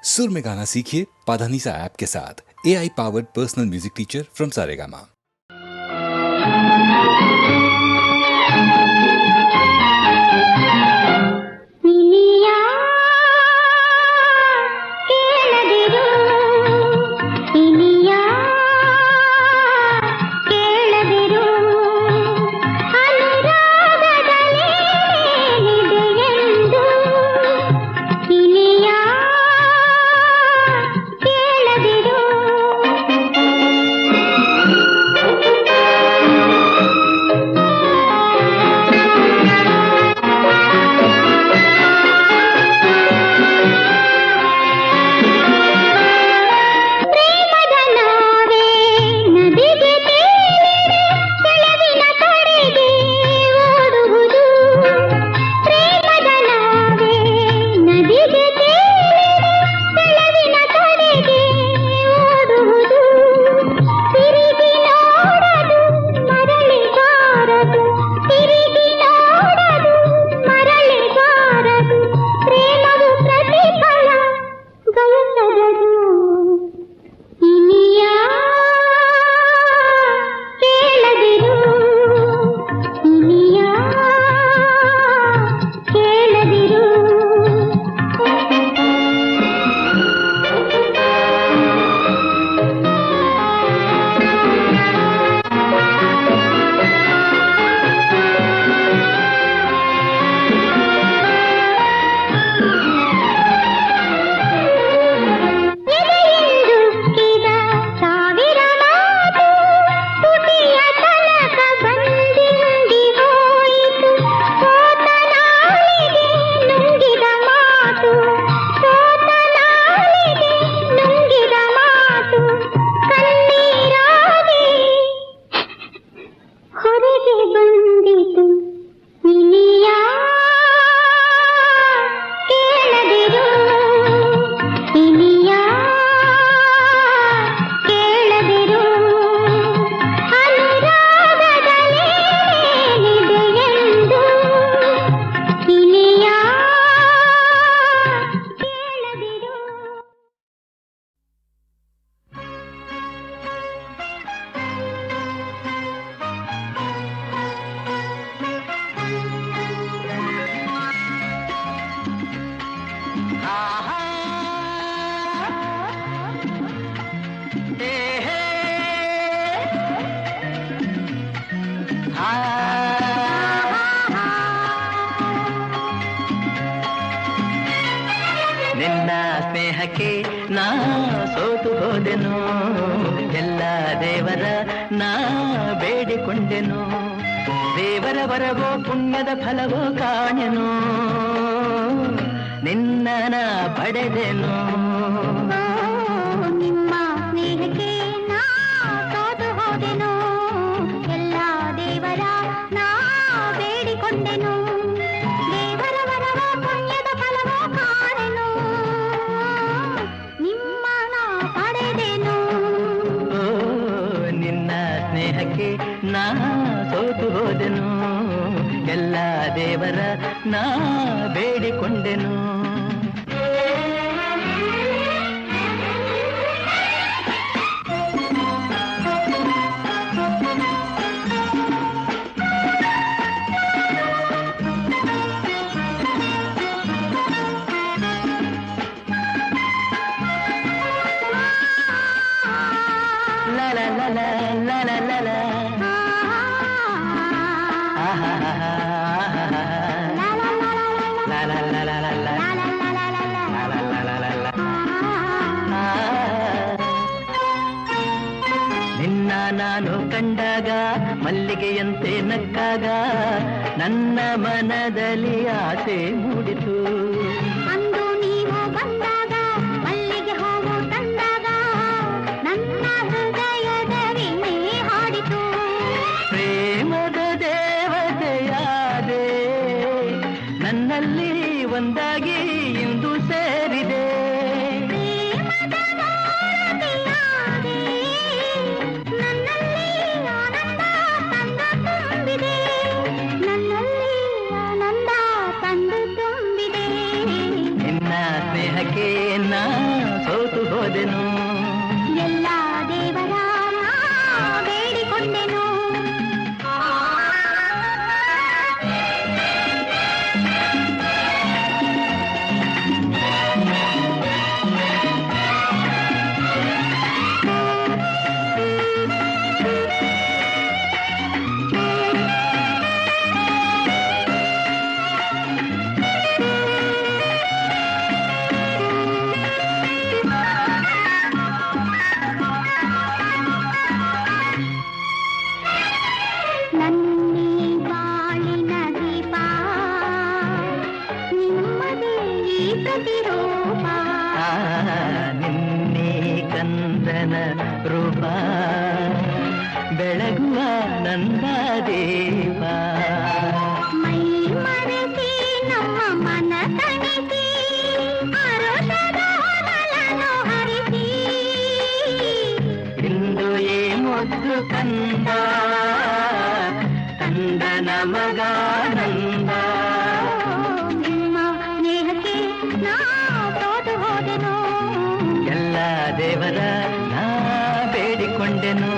सुर में गाना सीखिए पाधानीसा ऐप के साथ। AI powered personal music teacher from Saregama. ನಿನ್ನ ಸ್ನೇಹಕ್ಕೆ ನಾ ಸೋತು ಹೋದೆನು, ಎಲ್ಲ ದೇವರ ನಾ ಬೇಡಿಕೊಂಡೆನು, ದೇವರ ವರವೋ ಪುಣ್ಯದ ಫಲವೋ ಕಾಣೆನು, ನಿನ್ನ ನಾ ಪಡೆದೆನು. ನಿಮ್ಮ ಸ್ನೇಹಕ್ಕೆ ನಾ ಸೋತು ಹೋದೆನು, ಎಲ್ಲ ದೇವರ ನಾ ಬೇಡಿಕೊಂಡೆನು, ದೇವರ ವರವ ಪುಣ್ಯದ ಫಲವೋ ಕಾಣೆನು, ನಿಮ್ಮ ನಾ ಪಡೆದೆನು. ನಿನ್ನ ಸ್ನೇಹಕ್ಕೆ ನಾ ಸೋತು ಹೋದೆನು, ಎಲ್ಲ ದೇವರ ನಾ ಬೇಡಿಕೊಂಡೆನು. ನಿನ್ನ ನಾನು ಕಂಡಾಗ ಮಲ್ಲಿಗೆಯಂತೆ ನಕ್ಕಾಗ ನನ್ನ ಮನದಲ್ಲಿ ಆಸೆ ಮೂಡಿತು. ಅಂದು ನೀವು ಬಂದಾಗ ಮಲ್ಲಿಗೆ ಹೂವು ತಂದಾಗ ನನ್ನ ಹೃದಯದ ವೀಣೆ ಹಾಡಿತು. ಪ್ರೇಮದ ದೇವತೆಯಾದೆ, ನನ್ನಲ್ಲಿ ಒಂದಾಗಿ ಇಂದು ಸೇರಿದೆ. ನನ್ನಲ್ಲಿ ಆನಂದ ತಂದು ತುಂಬಿದೆ. ಹೋದೆನು. ಎಲ್ಲ ದೇವರ ಬೇಡಿಕೊಂಡೆನು. ನಿನ್ನೆ ಕಂದನ ರೂಪ ಬೆಳಗುವ ನಂದ ದೇವ. ಮೈ ಮರೆಸಿ ನಮ್ಮ ಮನ ತಣಿಸಿ ಹರುಷದ ಹೊನಲನ್ನು ಹರಿಸಿ ಇಂದು ಏ ಮುದ್ದು ಕಂದ ಕಂದನ ಮಗಾನಂದ. ನಿಮ್ಮ ಸ್ನೇಹಕ್ಕೆ ನಾ ಸೋತು ಹೋದೆನು. ಎಲ್ಲ ದೇವರ ನಾ ಬೇಡಿಕೊಂಡೆನು.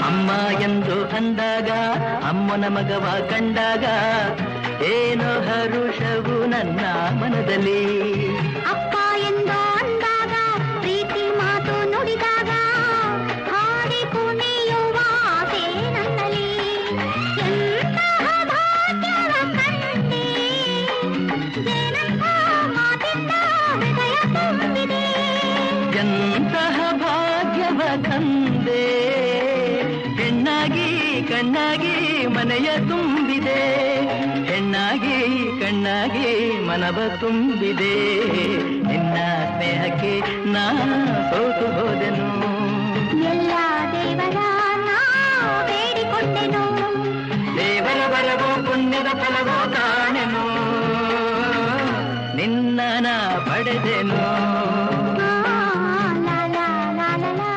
ಅಮ್ಮ ಎಂದು ಅಂದಾಗ ಅಮ್ಮನ ಮಗವ ಕಂಡಾಗ ಏನೋ ಹರುಷವು ನನ್ನ ಮನದಲ್ಲಿ. ಅಪ್ಪ ಎಂದು ಅಂದಾಗ ಪ್ರೀತಿ ಮಾತು ನುಡಿದಾಗ ಹಾಡಿ ಕುಣಿಯುವ ಆಸೆ ನನ್ನಲ್ಲಿ. ಎಂತಹ ಭಾಗ್ಯವ ಕಂಡೆ ಏನಂತ ಮಾತಿಂದ ಹೃದಯ ತುಂಬಿದೆ. ಎಂತಹ ಭಾಗ್ಯವ ತಂದೆ ಹೆಣ್ಣಾಗಿ ಕಣ್ಣಾಗಿ ಮನೆಯ ತುಂಬಿದೆ. ಹೆಣ್ಣಾಗಿ ಕಣ್ಣಾಗಿ ಮನವ ತುಂಬಿದೆ. ನಿನ್ನ ಸ್ನೇಹಕ್ಕೆ ನಾ ಸೋತು ಹೋದೆನು. ಎಲ್ಲ ದೇವರ ನಾ ಬೇಡಿಕೊಂಡೆನು. ದೇವರ ಬರವೋ ಪುಣ್ಯದ ಫಲವೋ ಕಾಣೆನು. ನಿನ್ನ ನಾ ಪಡೆದೆನು. ಲಾ ಲಾ ಲಾ ಲಾ ಲಾ.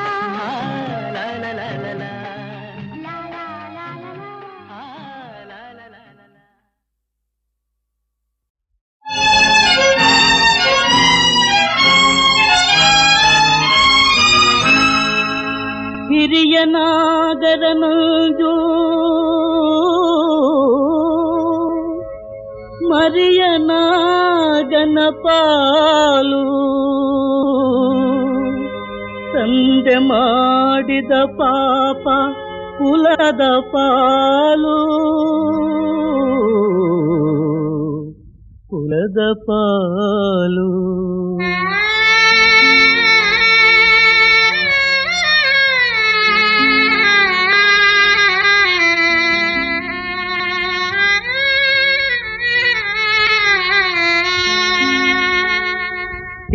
ಲಾ ಲಾ ಲಾ ಲಾ ಲಾ. ಲಾ ಲಾ ಲಾ ಲಾ ಲಾ. ಲಾ ಲಾ ಲಾ ಲಾ ಲಾ. ಹಿರಿಯ ನಾಗರನಂಜು ಮರಿಯ ನಾಗನ ಪಾಲು ತಂದೆ ಮಾಡಿದ ಪಾಪ ಕುಲದ ಪಾಲು ಕುಲದ ಪಾಲು.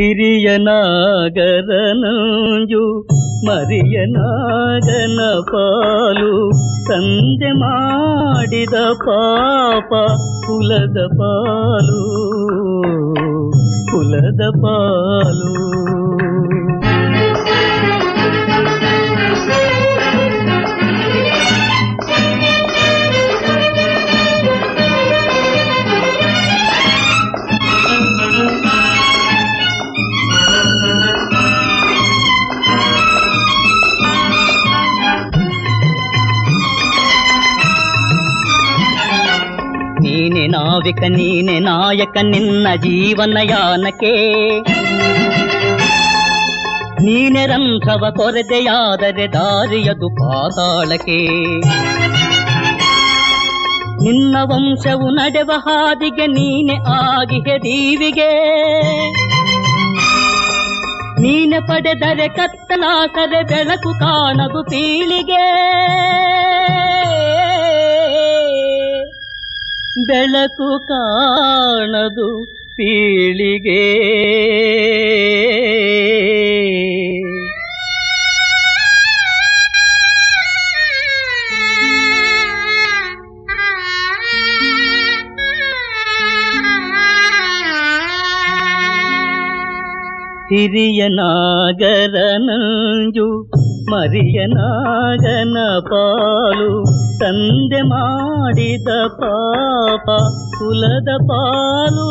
ಹಿರಿಯ ನಾಗರನಂಜು ಮರಿಯ ನಾಗನ ಪಾಲು ತಂದೆ ಮಾಡಿದ ಪಾಪ ಕುಲದ ಪಾಲು ಕುಲದ ಪಾಲು. ನೀನೆ ನಾವಿಕ ನೀನೆ ನಾಯಕ ನಿನ್ನ ಜೀವನ ಯಾನಕ್ಕೆ. ನೀನೆ ರಂಧ್ರವ ಕೊರೆದೆಯಾದರೆ ದಾರಿಯದು ಪಾತಾಳಕ್ಕೆ. ನಿನ್ನ ವಂಶವು ನಡೆವ ಹಾದಿಗೆ ನೀನೆ ಆಗಿಹೆ ದೀವಿಗೆ. ನೀನೆ ಪಡೆದರೆ ಕತ್ತಲಾಸರೆ ಬೆಳಕು ಕಾಣದು ಪೀಳಿಗೆ. ಬೆಳಕು ಕಾಣದು ಪೀಳಿಗೆ. ಹಿರಿಯ ನಾಗರ ನಂಜು ಮರಿಯ ನಾಗನ ಪಾಲು ತಂದೆ ಮಾಡಿದ ಪಾಪ ಕುಲದ ಪಾಲು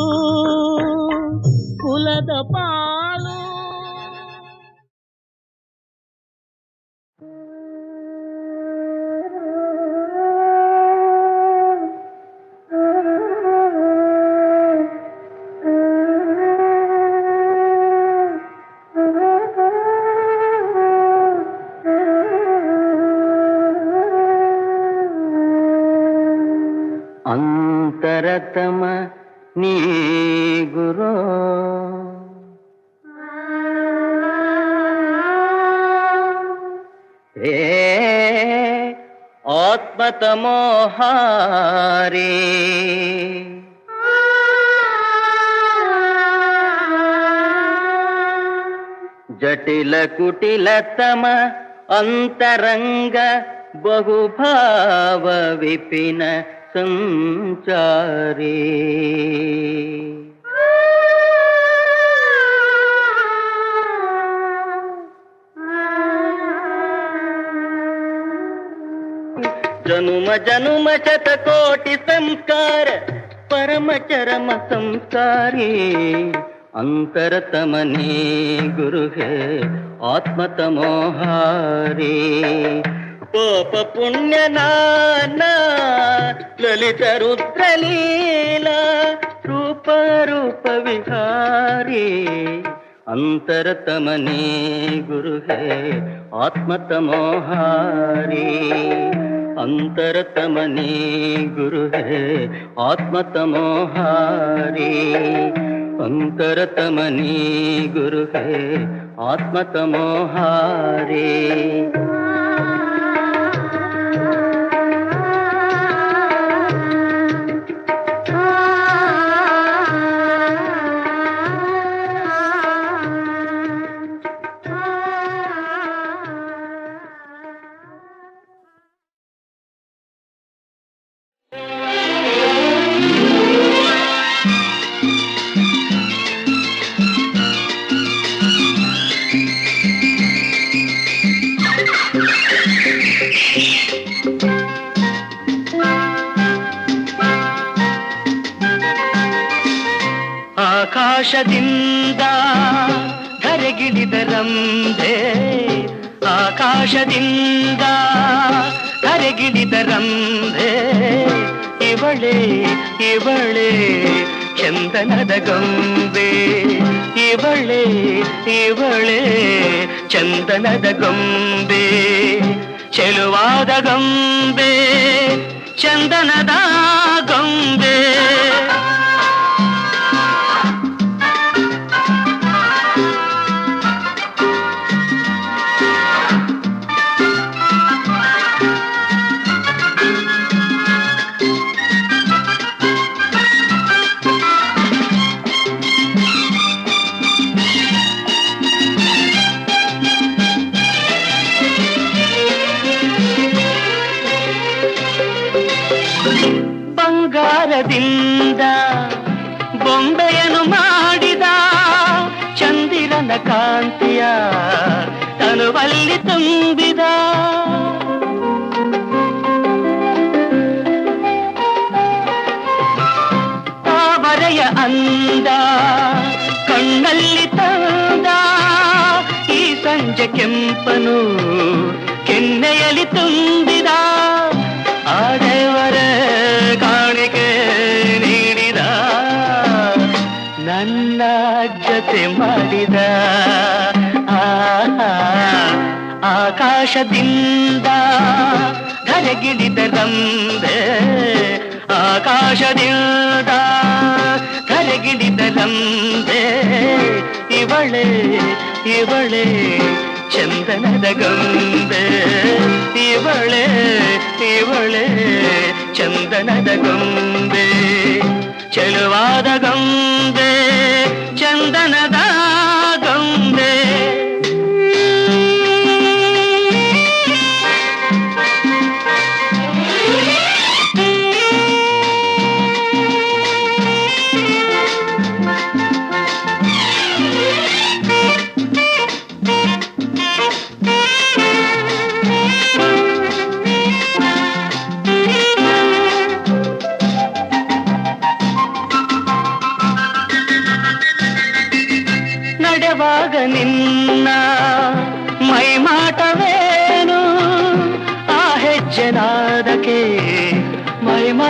ಕುಲದ ಪಾಲು. ಅಂತರತಮ ನೀ ಗುರು ಹೇ ಆತ್ಮತಮೋಹಾರಿ ಜಟಿಲ ಕುಟಿಲತಮ ಅಂತರಂಗ ಬಹುಭಾವ ವಿಪಿನ ಸಂಚಾರಿ ಜನುಮ ಜನುಮ ಶತಕೋಟಿ ಸಂಸ್ಕಾರ ಪರಮ ಚರಮ ಸಂಸ್ಕಾರಿ ಅಂತರತಮನೇ ಗುರು ಹೇ ಆತ್ಮತಮೋಹಾರಿ ಪಾಪ ಪುಣ್ಯ ನಾನ ಲಲಿತ ರುದ್ರಲೀಲಾ ರೂಪ ರೂಪ ವಿಹಾರಿ ಅಂತರತಮನೇ ಗುರು ಹೇ ಆತ್ಮತಮೋಹಾರಿ ಅಂತರತಮನೇ ಗುರು ಹೇ ಆತ್ಮತಮೋಹಾರಿ ಅಂತರತಮನೇ ಗುರು ಹೇ ಆತ್ಮತಮೋಹಾರಿ. ಆಕಾಶದಿಂದ ಧರೆಗಿಳಿದರಂಬೆ ಆಕಾಶದಿಂದ ಧರೆಗಿಳಿದರಂಬೆ ಇವಳೆ ಇವಳೆ ಚಂದನದ ಗೊಂಬೆ ಇವಳೆ ಇವಳೆ ಚಂದನದ ಗೊಂಬೆ ಚೆಲುವಾದ ಗೊಂಬೆ ಚಂದನದ ಗೊಂಬೆ ಬಂಗಾರದಿಂದ ಬೊಂಬೆಯನ್ನು ಮಾಡಿದ ಚಂದಿರನ ಕಾಂತಿಯ ತನುವಲ್ಲಿ ತುಂಬಿದ ತಾವರೆಯ ಅಂದ ಕಣ್ಣಲ್ಲಿ ತಂದ ಈ ಸಂಜೆ ಕೆಂಪನು ಕೆನ್ನೆಯಲ್ಲಿ ತುಂಬಿದ ಆಡೆವರ ಕಾಣಿಕೆ ನೀಡಿದ ನನ್ನ ಜೊತೆ ಮಾಡಿದ ಆಕಾಶದಿಂದ ಧರೆಗಿಳಿದರಂಬೆ ಆಕಾಶದಿಂದ ಧರೆಗಿಳಿದರಂಬೆ ಇವಳೆ ಇವಳೆ ಚಂದನದ ಗೊಂಬೆ ಇವಳೆ ಇವಳೆ ಚಂದನದ ಗೊಂಬೆ ಚೆಲುವಾದ ಗೊಂಬೆ ಚಂದನದ ಗೊಂಬೆ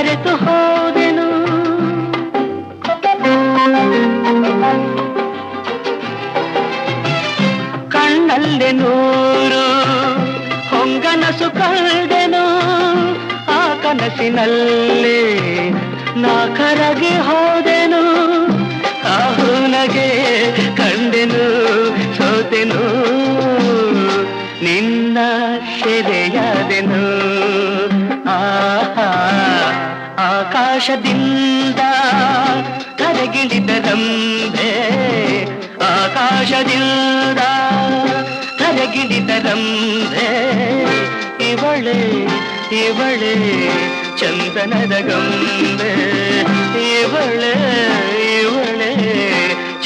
ಮರೆತು ಹೋದೆನು. ಕಣ್ಣಲ್ಲಿ ನೂರು ಹೊಂಗನಸು ಕಳೆದೆನು, ಆ ಕನಸಿನಲ್ಲಿ ನಾ ಕರಗಿ ಹೋದೆನು. ಆಹುನಗೆ ಕಂಡೆನು ಸೋತೆನು, ನಿನ್ನ ಸೆರೆಯಾದೆನು. ಆಹಾ ಆಕಾಶದಿಂದ ಕರಗಿಳಿದ ರಂಬೆ, ಆಕಾಶದಿಂದ ಕರಗಿಳಿದ ರಂಬೆ, ಇವಳೆ ಇವಳೆ ಚಂದನದ ಗೊಂಬೆ, ಇವಳೆ ಇವಳೆ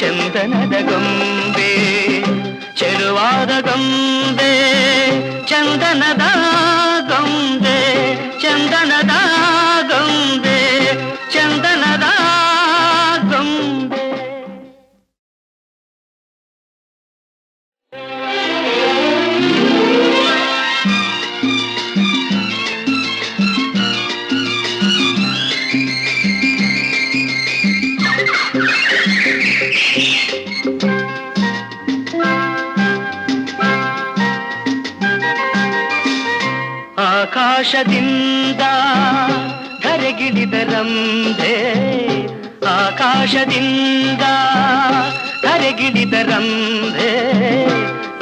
ಚಂದನದ ಗೊಂಬೆ, ಚೆಲುವಾದ ಗೊಂಬೆ, ಚಂದನದ ಗೊಂಬೆ, ಚಂದನದ ಗೊಂಬೆ, ಚಂದನದ ಗೊಂಬೆ. ಆಕಾಶದಿಂದ ಧರೆಗಿಳಿದ ರಂಬೆ, ಆಕಾಶದಿಂದ ಧರೆಗಿಳಿದ ರಂಬೆ,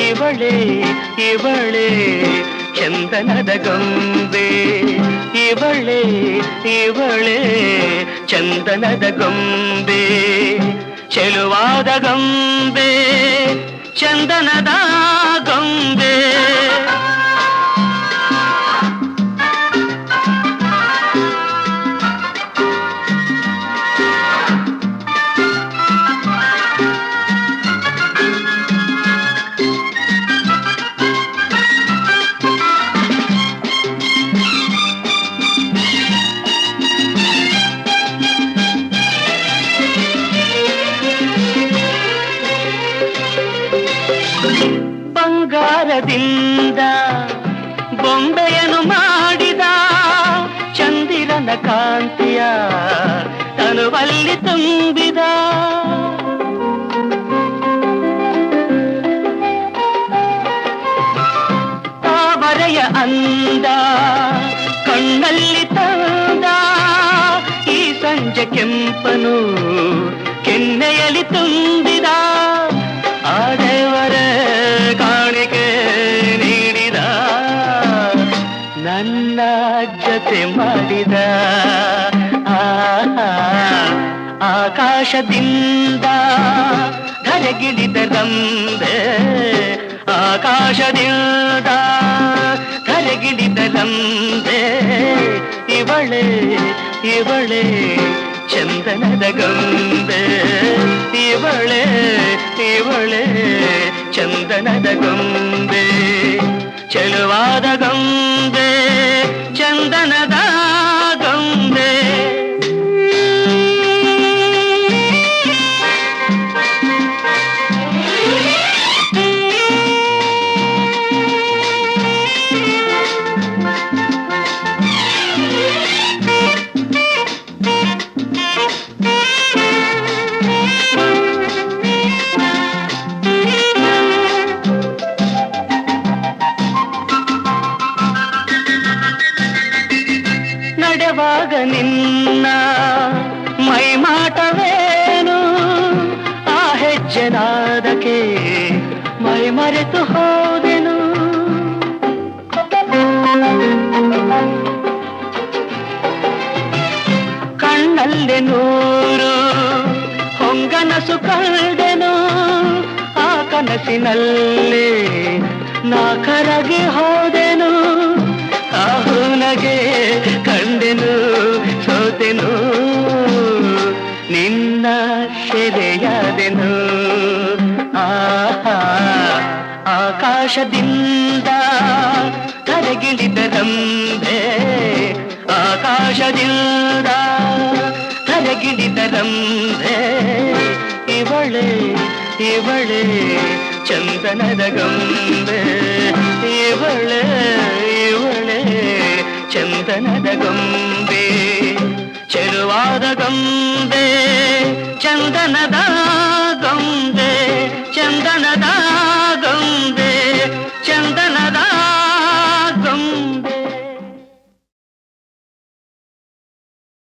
ಇವಳೆ ಇವಳೆ ಚಂದನದ ಗೊಂಬೆ, ಇವಳೆ ಇವಳೆ ಚಂದನದ ಗೊಂಬೆ, ಚೆಲುವಾದ ಗೊಂಬೆ, ಚಂದನದ ಗೊಂಬೆ. ಬಂಗಾರದಿಂದ ಬೊಂಬೆಯನ್ನು ಮಾಡಿದ, ಚಂದಿರನ ಕಾಂತಿಯ ತನುವಲ್ಲಿ ತುಂಬಿದ, ತಾವರೆಯ ಅಂದ ಕಣ್ಣಲ್ಲಿ ತಂದ, ಈ ಸಂಜೆ ಕೆಂಪನು ಕೆನ್ನೆಯಲ್ಲಿ ತುಂಬಿದ, ಆ ದೇವರ ಕಾಣಿಕೆ ನೀಡಿದ, ನನ್ನ ಜೊತೆ ಮಾಡಿದ. ಆಕಾಶದಿಂದ ಧರೆಗಿಳಿದ ರಂಬೆ, ಆಕಾಶದಿಂದ ಧರೆಗಿಳಿದ ರಂಬೆ, ಇವಳೆ ಇವಳೆ ಚಂದನದ ಗೊಂಬೆ, ಇವಳೆ ಇವಳೆ ಚಂದನದ ಗೊಂಬೆ, ಚೆಲುವಾದ ಗೊಂಬೆ, ಚಂದನದ ಗೊಂಬೆ. ನಡೆವಾಗ ನಿನ್ನ ಮೈಮಾಟವೇನು, ಆ ಹೆಜ್ಜೆನಾದಕ್ಕೆ ಮೈ ಮರೆತು ಹೋದೆನು. ಕಣ್ಣಲ್ಲಿ ನೂರು ಹೊಂಗನಸು ಕಳೆದೆನು, ಆ ಕನಸಿನಲ್ಲಿ ನಾ ಕರಗಿ ಹೋದೆನು. ಆಹುನಗೆ ಕಂಡೆನು ಸೋತೆನು, ನಿನ್ನ ಸೆರೆಯಾದೆನು. ಆಹಾ ಆಕಾಶದಿಂದ ಕರಗಿಳಿದ ರಂಬೆ, ಆಕಾಶದಿಂದ ಕರಗಿಳಿದ ರಂಬೆ, ಇವಳೆ ಇವಳೆ ಚಂದನದ ಗೊಂಬೆ, ಇವಳೆ ಇವಳೆ ಚಂದನದ ಗೊಂಬೆ. ಚೆಲುವಾದ ಗೊಂಬೆ